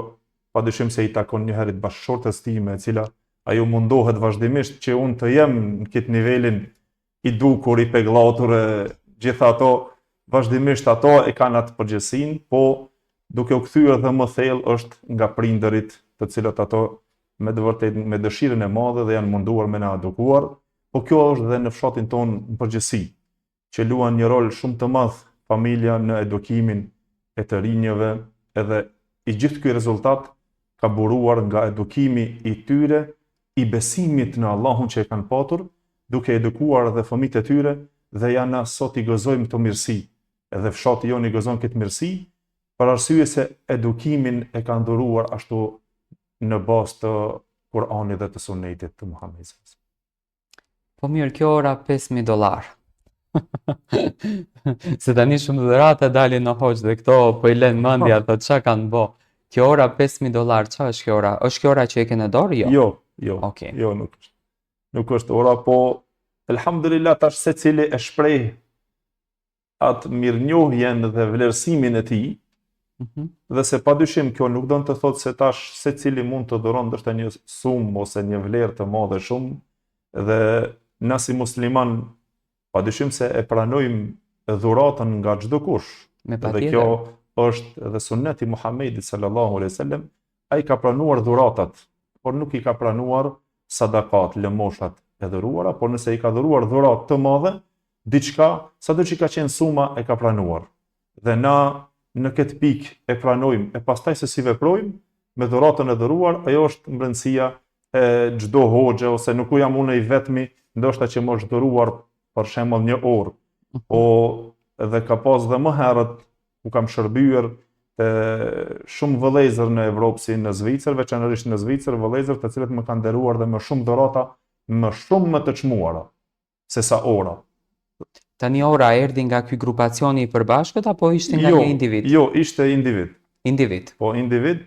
padyshim se i takon një herë bashkëshortes time, e cila ajo mundohet vazhdimisht që unë të jem në këtë nivelin i dukur, i pegllatur, gjitha ato, vazhdimisht ato e kanë atë përgjegjësinë, po duke u kthyer dhe më thellë është nga prindërit, të cilët ato me të vërtetë me dëshirën e madhe dhe janë munduar me na edukuar, po kjo është dhe në fshatin tonë në përgjithësi, që luan një rol shumë të madh familja në edukimin e të rinjëve, edhe i gjithë ky rezultat ka buruar nga edukimi i tyre, i besimit në Allahun që e kanë patur, duke edukuar dhe fëmijët e tyre, dhe ja na sot i gëzojmë këto mirësi, edhe fshati jonë i gëzon këtë mirësi, për arsye se edukimin e kanë dhuruar ashtu në bazë të Kur'anit dhe të Sunetit të Muhamedit. Po mirë, kjo ora $5.000. Se tani shumë dhurata dalin në hoxh dhe këto po i lënë mendja, thotë çka kanë bë. Kjo ora $5.000, çfarë është kjo ora? Është kjo ora që e ke në dorë? Jo. Jo, Okej. jo, nuk është. Nuk është ora, po elhamdulillah tash secili e shpreh atë mirënjohjen dhe vlerësimin e tij, dhe se padyshim kjo nuk do të thotë se tash secili mund të dhuron ndoshta një sumë ose një vlerë të madhe shumë, dhe na si musliman padyshim se e pranojmë dhuratën nga çdo kush. Me Dhe patjetër. kjo është edhe sunneti Muhamedit sallallahu alaihi wasallam, ai ka pranuar dhuratat, por nuk i ka pranuar sadakat, lëmoshat e dhuruara, por nëse i ka dhuruar dhuratë të mëdha, diçka, sado që ka qenë suma e ka pranuar. Dhe na në këtë pikë e pranojmë, e pastaj se si veprojmë me dhuratën e dhuruar, ajo është mbrëmësia e çdo hoxhe, ose nuk jam unë i vetmi, ndoshta që më është dhuruar për shembull një orë, po edhe ka pas dhe më herët ku kam shërbyer te shumë vëllezër në Evropë, si në Zvicër, veçanërisht në Zvicër, vëllezër të cilët më kanë nderuar dhe me shumë dhurata, më shumë më të çmuara se sa ora. Tani ora erdhi nga ky grupacioni i përbashkët apo ishte nga një individ? Jo, ishte individ. Individ. Po individ,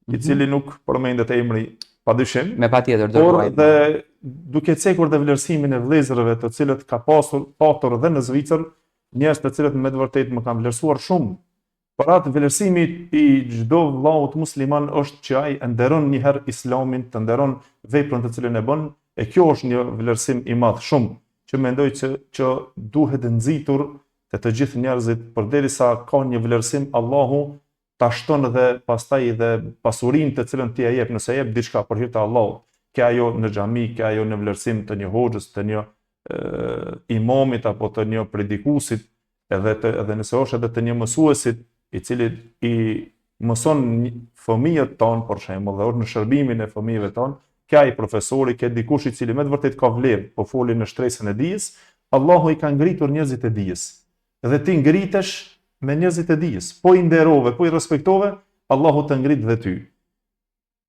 i cili nuk përmendet emri padyshim, Me patjetër do por ruajmë. dhe duke cekur dhe vlerësimin e vëllezërve të cilët ka patur dhe në Zvicër, njerëz të cilët me të vërtetë më kanë vlerësuar shumë. Por atë vlerësimi i çdo vllaut musliman është që ai e nderon një herë Islamin, të nderon veprën të cilën e bën, e kjo është një vlerësim i madh shumë, që mendoj që duhet nxitur te të gjithë njerëzit, përderisa ka një vlerësim, Allahu ta shton dhe pastaj dhe pasurinë të cilën ti ja jep, nëse jep diçka për hir të Allahut, ke ajo në xhami, ke ajo në vlerësim të një hoxhës, të një imamit apo të një predikuesit, edhe nëse është edhe të një mësuesit i cili i mëson fëmijët tonë, për shembull, dhe është në shërbimin e fëmijëve tonë, ke ai profesori, ke dikush i cili me të vërtet ka vlerë, po foli në shtresën e dijes, Allahu i ka ngritur njerëzit e dijes. Dhe ti ngritesh me njerëzit e dijes. Po i nderove, po i respektove, Allahu të ngrit dhe ty.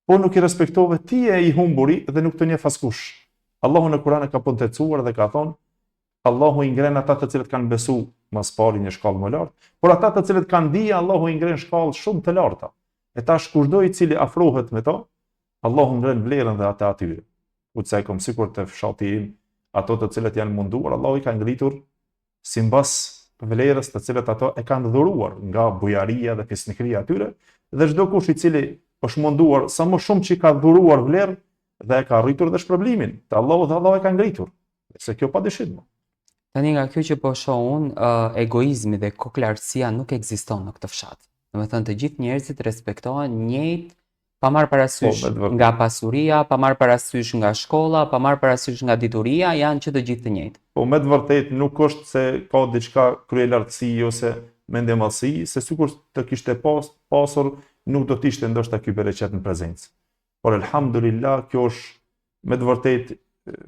Po nuk i respektove, ti e i humburi dhe nuk të njeh askush. Allahu në Kur'an e ka pontecuar dhe ka thonë, Allahu i ngren ata të cilët kanë besu mas pari një shkallë më lartë, por ata të cilët kanë dije, Allahu i ngren shkallë shumë të larta. E tash kushdo i cili afrohet me to, Allahu ngren vlerën dhe ata atyre. Utse kom sikur të fshati im, ato të cilët janë munduar, Allahu i ka ngritur simbas vlerës të cilët ato e kanë dhuruar nga bujaria dhe fisnikëria atyre, dhe çdo kush i cili është munduar sa më shumë që ka dhuruar vlerë dhe e ka arritur dhe shpërblimin te Allahu, dhe Allahu e ka ngritur. Se kjo padyshim. Tani nga kjo që po shoh unë, egoizmi dhe koklarësia nuk ekziston në këtë fshat. Domethënë të gjithë njerëzit respektohen njëjtë, pa marrë parasysh nga pasuria, pa marrë parasysh nga shkolla, pa marrë parasysh nga dituria, janë që të gjithë të njëjtë. Po me të vërtetë nuk është se ka diçka kryelartësi ose mendemallësi, se sikur të kishte pasur, nuk do të ishte ndoshta ky bereqet në prezencë. Por elhamdulillah, kjo është me të vërtetë,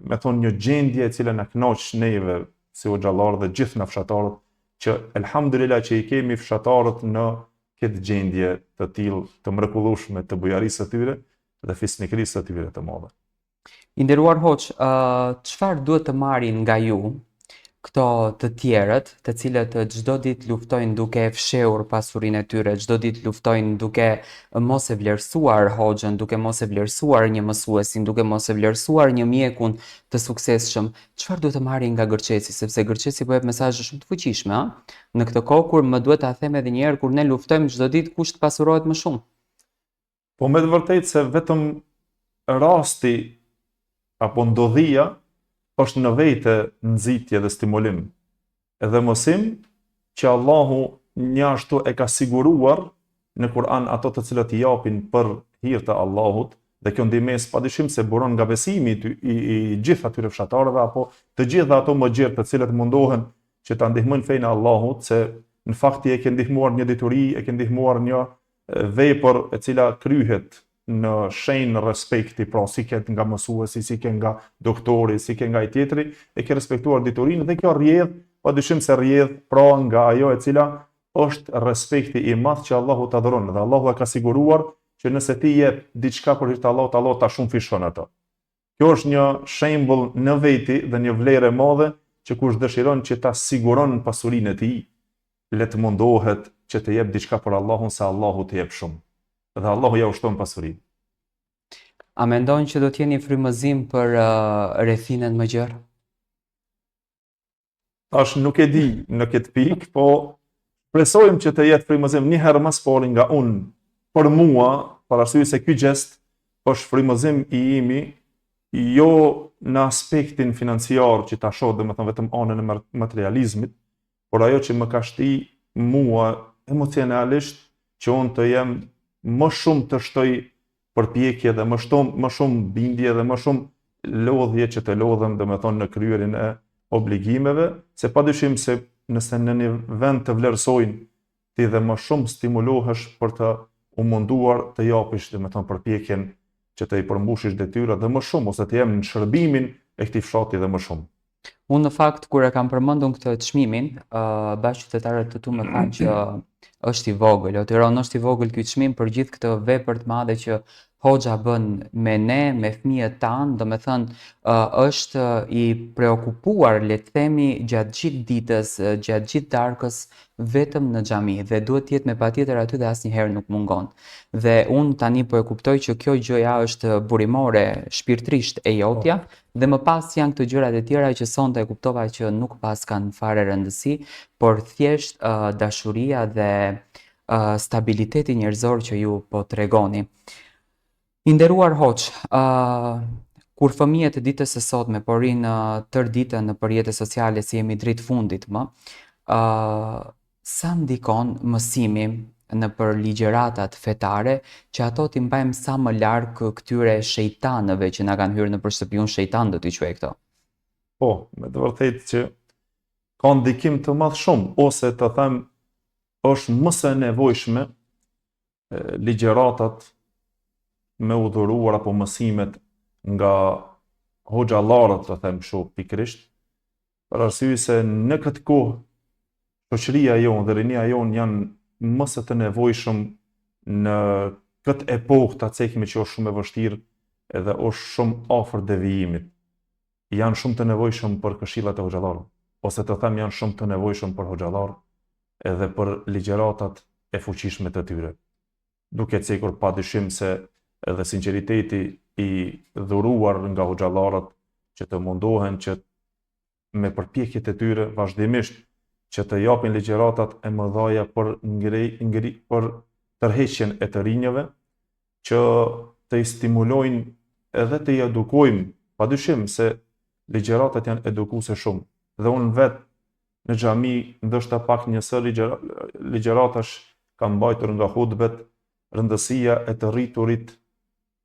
me thonë, një gjendje e cila na kënaq neve si hoxhallar dhe gjithë në fshatarët, që elhamdulillah që i kemi fshatarët në këtë gjendje të tillë të mrekullueshme të bujarisë së tyre dhe fisnikërisë së tyre të mëdha. I nderuar hoç, çfarë duhet të marrin nga ju këto të tjerët, të cilët çdo ditë luftojnë duke fshehur pasurinë e tyre, çdo ditë luftojnë duke mos e vlerësuar hoxhën, duke mos e vlerësuar një mësuesin, duke mos e vlerësuar një mjekun të suksesshëm. Çfarë duhet të marrin nga Gërçeci, sepse Gërçeci po jep mesazhe shumë të fuqishme, ëh? Në këtë kohë kur më duhet ta them edhe një herë, kur ne luftojmë çdo ditë kush të pasurohet më shumë. Po me të vërtetë se vetëm rasti apo ndodhia është në vete nxitje dhe stimulim. Edhe mësim që Allahu një ashtu e ka siguruar në Kur'an ato të cilat i japin për hir të Allahut, dhe kjo ndihmes padyshim se buron nga besimi i gjithë atyre fshatarëve apo të gjitha ato mëgjerë të cilët mundohen që ta ndihmojnë fenë e Allahut, se në fakti e ke ndihmuar një dituri, e ke ndihmuar një vepër e cila kryhet në shenjë respekti, pra si ke nga mësuesi, si ke nga doktori, si ke nga i tjetri, e ke respektuar diturinë dhe kjo rrjedh, padyshim se rrjedh pra nga ajo e cila është respekti i madh që Allahu ta dhuron, dhe Allahu e ka siguruar që nëse ti jep diçka për hir të Allahut, Allahu ta shumë fishon ato. Kjo është një shembull në veti dhe një vlerë e madhe që kush dëshiron që ta siguron pasurinë e tij, le të mundohet që të jep diçka për Allahun, se Allahu të jep shumë. Dhe Allahu ja ushton pasurinë. A mendon që do të jeni frymëzim për rrethinën më gjerë? Tash nuk e di në këtë pikë, po presojmë që të jetë frymëzim një herë më së nga unë për mua, për arsye se ky gjest është frymëzim i imi, jo në aspektin financiar që ta shoh domethënë vetëm anën e materializmit, por ajo që më ka shti mua emocionalisht që unë të jem më shumë të shtoj përpjekje dhe më shumë bindje dhe më shumë lodhje që të lodhem domethënë në kryerjen e obligimeve, se padyshim se nëse në një vend të vlerësojnë, ti dhe më shumë stimulohesh për të u munduar të japish domethënë përpjekjen që të i përmbushish detyrat dhe më shumë, ose të jem në shërbimin e këtij fshati dhe më shumë. Unë në fakt, kur e kam përmendur këtë çmimin, bashkëqytetarët të tu më thanë që është i vogël, Otiron është i vogël ky çmim për gjithë këtë vepër të madhe që Hoxha bën me ne, me fëmijët tanë, domethënë është i preokupuar, le të themi, gjatë gjithë ditës, gjatë gjithë darkës, vetëm në xhami dhe duhet të jetë me patjetër aty dhe asnjëherë nuk mungon. Dhe unë tani po e kuptoj që kjo gjëja është burimore shpirtërisht e jotja, dhe më pas janë këto gjërat e tjera që sonte e kuptova që nuk pas kanë fare rëndësi, por thjesht dashuria dhe stabiliteti njerëzor që ju po tregoni. I nderuar Hoxh, kur fëmijët e ditës së sotme po rinë tërë ditën në rrjetet sociale si jemi drejt fundit më, sa ndikon mësimi në për ligjëratat fetare që ato t'i mbajmë sa më larg këtyre shejtanëve që na kanë hyrë në shtëpi, unë shejtan do t'i quaj këto. Po, me të vërtetë që ka ndikim të madh shumë, ose të them është më së nevojshme ligjëratat me udhëruar apo mësimet nga hoxhallarët, të them kështu pikërisht, për arsye se në këtë kohë shoqëria jonë dhe rinia jonë janë më së të nevojshëm në këtë epokë ta cekmi që është shumë e vështirë edhe është shumë afër devijimit. Janë shumë të nevojshëm për këshillat e hoxhallarëve, ose të them janë shumë të nevojshëm për hoxhallar edhe për ligjëratat e fuqishme të tyre. Duke cekur padyshim se edhe sinqeriteti i dhuruar nga hoxhallarët që të mundohen që me përpjekjet e tyre vazhdimisht që të japin ligjëratat e mëdha për për tërheqjen e të rinjëve, që të i stimulojnë edhe të i edukojnë, padyshim se ligjëratat janë edukuese shumë. Dhe unë vetë në xhami ndoshta pak njësë ligjëratash kam mbajtur nga hutbet rëndësia e të rriturit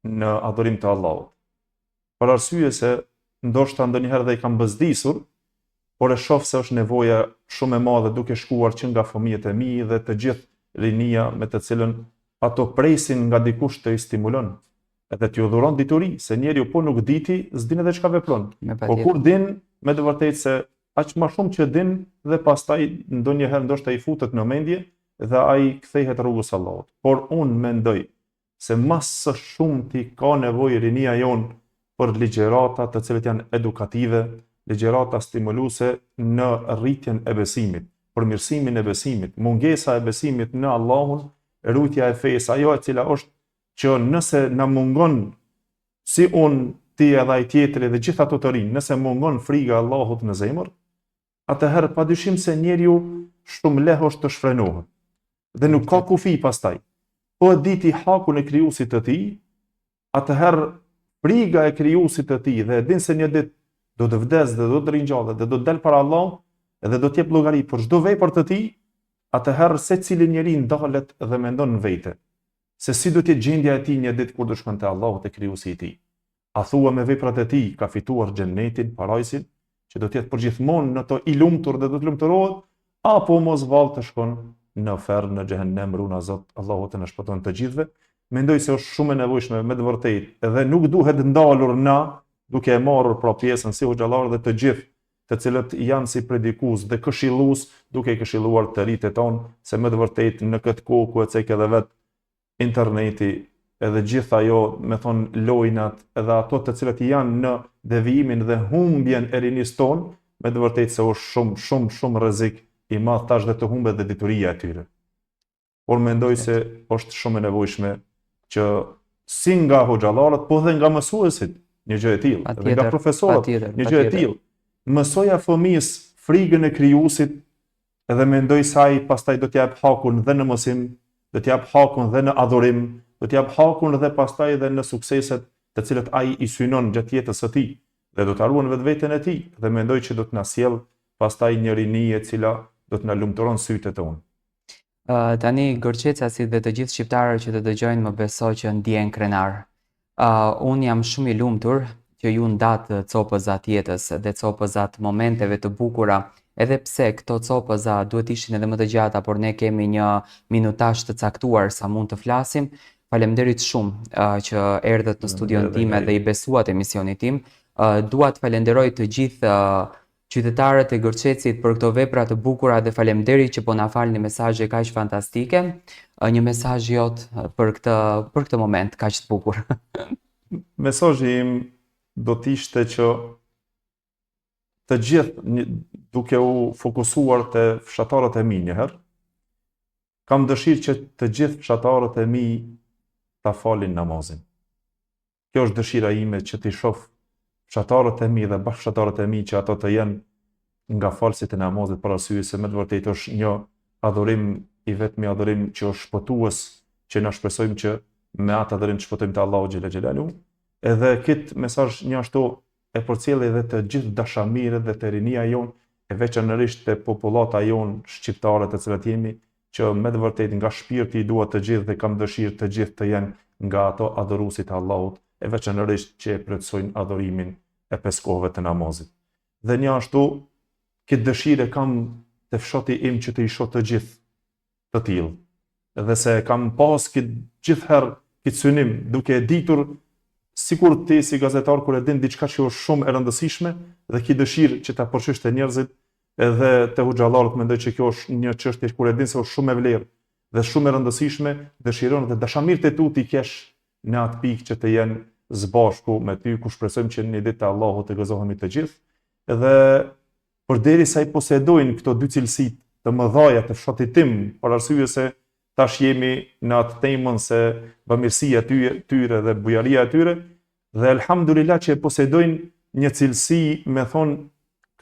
në adhurim të Allahut. Për arsye se ndoshta ndonjëherë dhe i kam bezdisur, por e shoh se është nevoja shumë e madhe duke shkuar që nga fëmijët e mi dhe të gjithë rinia me të cilën ato presin nga dikush të i stimulon, edhe t'ju dhuron dituri, se njeriu po nuk diti, s'din edhe çka vepron. Po kur din, me të vërtetë se aq më shumë që din dhe pastaj ndonjëherë ndoshta i futet në mendje dhe ai kthehet rrugës së Allahut. Por unë mendoj se mas së shumti ka nevojë rinia jonë për ligjërata të cilët janë edukative, ligjërata stimuluese në rritjen e besimit, përmirësimin e besimit, mungesa e besimit në Allahun, rrugja e fesë, ajo e cila është që nëse na mungon si unë, ti edhe ai tjetri dhe gjithë ato të rinj, nëse mungon friga e Allahut në zemër, atëherë padyshim se njeriu shumë lehtë është të shfrenohet dhe nuk ka kufi pastaj. Po e diti hakun e krijuesit të tij, atëherë friga e krijuesit të tij dhe e din se një ditë do të vdes dhe do të ringjallet dhe do të del para Allahut dhe do të jep llogari për çdo vepër të tij, atëherë secili njeri ndalet dhe mendon në vete se si do të jetë gjendja e tij një ditë kur do shkon te Allahu te krijuesi i tij. A thua me veprat e tij ka fituar xhenetin, parajsin, që do të jetë përgjithmonë në to i lumtur dhe do të lumturohet, apo mos vallë të shkon në ferr, në xhehenem, runa Zot, Allahu të na shpëton të gjithëve. Mendoj se është shumë e nevojshme me të vërtetë dhe nuk duhet ndalur na duke e marrur pra pjesën si hoxhallar dhe të gjithë të cilët janë si predikues dhe këshillues, duke i këshilluar të rritet tonë, se me të vërtetë në këtë kohë ku e cek edhe vet interneti edhe gjithë ajo, me thonë lojnat, edhe ato të cilët janë në devijimin dhe humbjen e rinisë tonë, me të vërtetë se është shumë rrezik i madh tash dhe të humbet dhe dituria e tyre. Por mendoj se është shumë e nevojshme që si nga hoxhallarët, po dhe nga mësuesit, një gjë e tillë, dhe nga profesorët, një gjë e tillë. Mësoja fëmijës frikën e krijuesit dhe mendoj se ai pastaj do t'jap hakun dhe në mësim, do t'jap hakun dhe në adhurim, do t'jap hakun dhe pastaj edhe në sukseset të cilët ai i synon gjatë jetës së tij dhe do të ruan vetveten e tij dhe mendoj që do të na sjell pastaj një rini e cila do të na lumturon sytë tonë. Tani Gërçecasit dhe të gjithë shqiptarët që të dëgjojnë më besoj që ndjen krenar. Unë jam shumë i lumtur që ju ndatë copëzat jetës dhe copëzat momenteve të bukura, edhe pse këto copëza duhet ishin edhe më të gjata, por ne kemi një minutazh të caktuar sa mund të flasim. Faleminderit shumë që erdhët në studion tim dhe i besuat emisionit tim. Dua të falenderoj të gjithë qytetarët e Gërçecit për këto vepra të bukura dhe faleminderit që po na falni mesazhe kaq fantastike. Një mesazh jot për këtë moment kaq të bukur. Mesazhi im do të ishte që të gjithë duke u fokusuar te fshatarët e mi njëherë, kam dëshirë që të gjithë fshatarët e mi ta falin namazin. Kjo është dëshira ime që t'i shoh fshatarët e mi dhe bashkëfshatarët e mi që ato të jenë nga falësit e namazit për arsye se me të vërtetë është një adhurim i vetmi adhurim që është shpëtues, që na shpresojmë që me atë adhurim të shpëtojmë te Allahu xhela xhelalu. Edhe këtë mesazh një ashtu e përcjell edhe të gjithë dashamirët dhe të rinia jonë, e veçanërisht te popullata jonë shqiptare të cilat jemi, që me të vërtetë nga shpirti i dua të gjithë dhe kam dëshirë të gjithë të jenë nga ato adhuruesit e Allahut, e veçanërisht që e plotësojnë adhurimin e peskove të namazit. Dhe një ashtu këtë dëshirë kam te fshati im që të i shoh të gjithë të tillë. Dhe se kam pas këtë gjithherë këtë synim duke e ditur sikur ti si gazetar kur e din diçka që është shumë e rëndësishme dhe ki dëshirë që ta përshësh te njerëzit, edhe te hoxhallarët mendoj që kjo është një çështje kur e din se është shumë e vlerë dhe shumë e rëndësishme, dëshiron dhe dashamirët e tu ti kesh në atë pikë që të jenë zbashku me ty, ku shpresojmë që një ditë te Allahu të gëzohemi të gjithë. Dhe përderisa i posedojnë këto dy cilësitë të mëdhaja të fshatit tim, për arsye se tash jemi në atë temën se bamirësia tyre dhe bujaria e tyre, dhe elhamdulillah që e posedojnë një cilësi, me thonë,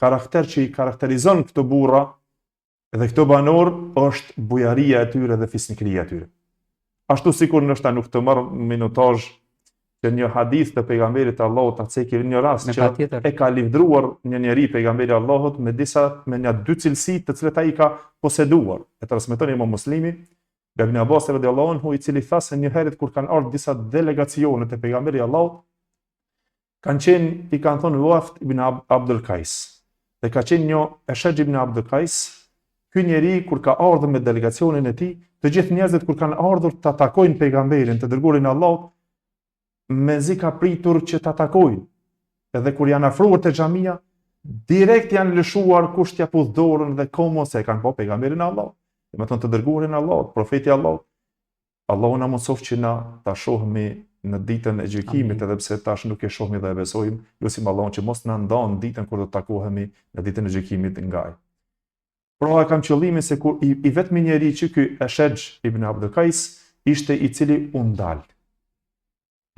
karakter që i karakterizon këto burra dhe këto banor është bujaria e tyre dhe fisnikëria e tyre. Ashtu sikur ndoshta nuk të marr minutazh që një hadith të pejgamberit Allahut ta cekë një rast që e ka livdruar një njeri pejgamberi Allahut me një dy cilësi të cilat ai ka poseduar. E transmeton Imam Muslimi nga Ibn Abbas radhiyallahu anhu, i cili tha se një herë kur kanë ardhur disa delegacione te pejgamberi Allahut, i kanë thonë Wafd ibn Abdul Qais. Dhe ka qenë një Eshaj ibn Abdul Qais. Ky njeri kur ka ardhur me delegacionin e tij, të gjithë njerëzit kur kanë ardhur ta takojnë pejgamberin, të dërguarin e Allahut, mezi ka pritur që ta takojnë. Edhe kur janë afruar te xhamia, direkt janë lëshuar kush t'ia pudh dorën dhe komo se kanë pa pejgamberin e Allahut. Me thonë të dërguarin e Allahut, profeti i Allahut. Allahu na mësof që na ta shohmi në ditën e gjykimit, edhe pse tash nuk e shohmi dhe e besojmë, lutim Allahun që mos na ndan ditën kur do të takohemi në ditën e gjykimit nga ai. Pra kam qëllimin se kur i vetmi njeri që ky Eshaj ibn Abdul Qais ishte i cili u ndal.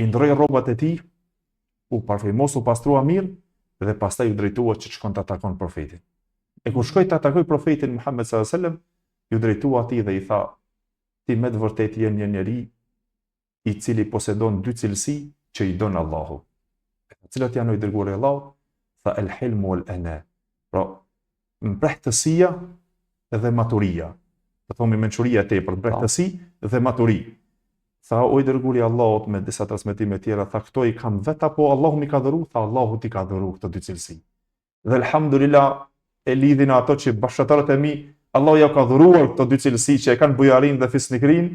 I ndroi rrobat e tij, u parfumos, u pastrua mirë dhe pastaj u drejtua që të shkon ta takon profetin. E kur shkoi ta takoj profetin Muhammed sallallahu alaihi wasallam, ju drejtua atij dhe i tha: ti me të vërtetë je një njeri i cili posedon dy cilësi që i don Allahu. Cilat janë i dërguar i Allahut? Tha el hilmu wal ana. Pra, mprehtësia dhe maturia. Do thomi mençuria e tepërt, mprehtësi dhe maturi. Tha o i dërguari i Allahut me disa transmetime tjera, tha këto i kam vetë apo Allahu mi ka dhëru? Tha Allahu ti ka dhëru këto dy cilësi. Dhe elhamdulillah e lidhin ato që bashkëtarët e mi, Allahu ja ka dhuruar këto dy cilësi që e kanë bujarin dhe fisnikrin,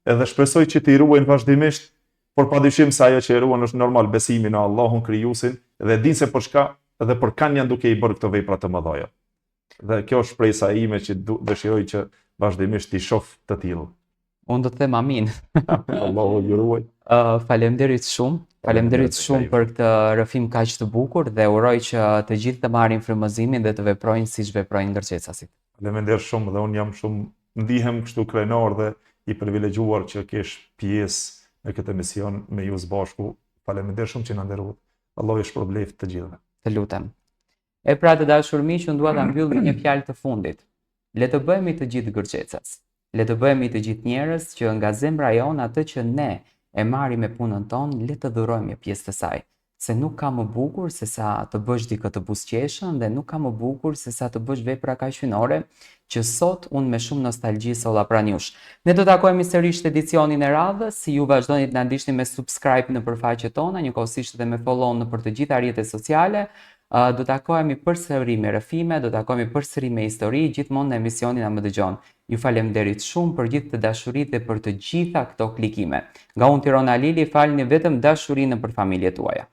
edhe shpresoj që t'i ruajnë vazhdimisht, por padyshim se ajo që e ruan është normal besimi në Allahun krijuesin dhe din se për çka dhe për kanë janë duke i bërë këto vepra të mëdha. Dhe kjo është shpresa ime që dëshiroj që vazhdimisht t'i shoh të tillë. Unë do të them amin. Allahu ju ruaj. Faleminderit shumë. Faleminderit shumë për këtë rrëfim kaq të bukur dhe uroj që të gjithë të marrin frymëzimin dhe të veprojnë siç veprojnë ndërçecasit. Faleminderit shumë dhe unë jam shumë ndihem kështu krenar dhe i privilegjuar që kesh pjesë në këtë emision me ju së bashku. Faleminderit shumë që na nderuat. Allahu ju shpërbleft të gjithëve. Të lutem. E pra të dashur miq, unë dua ta mbyll me një fjalë të fundit. Le të bëhemi të gjithë gërçecas. Le të bëhemi të gjithë njerëz që nga zemra jonë atë që ne e marrim me punën tonë, le të dhurojmë një pjesë të saj. Se nuk ka më bukur se sa të bësh dikë të buzëqeshën dhe nuk ka më bukur se sa të bësh vepra kaq hyjnore që sot unë me shumë nostalgji solla pranë jush. Ne do takohemi sërish në edicionin e radhës, si ju vazhdoni të na ndiqni me subscribe në përfaqet tona, njëkohësisht edhe me follow në për të gjitha rrjetet sociale. Do takohemi përsëri me rrëfime, do takohemi përsëri me histori, gjithmonë në emisionin A më dëgjon. Ju faleminderit shumë për gjithë të dashuritë dhe për të gjitha këto klikime. Nga unë Tirana Lili, falni vetëm dashurinë për familjet tuaja.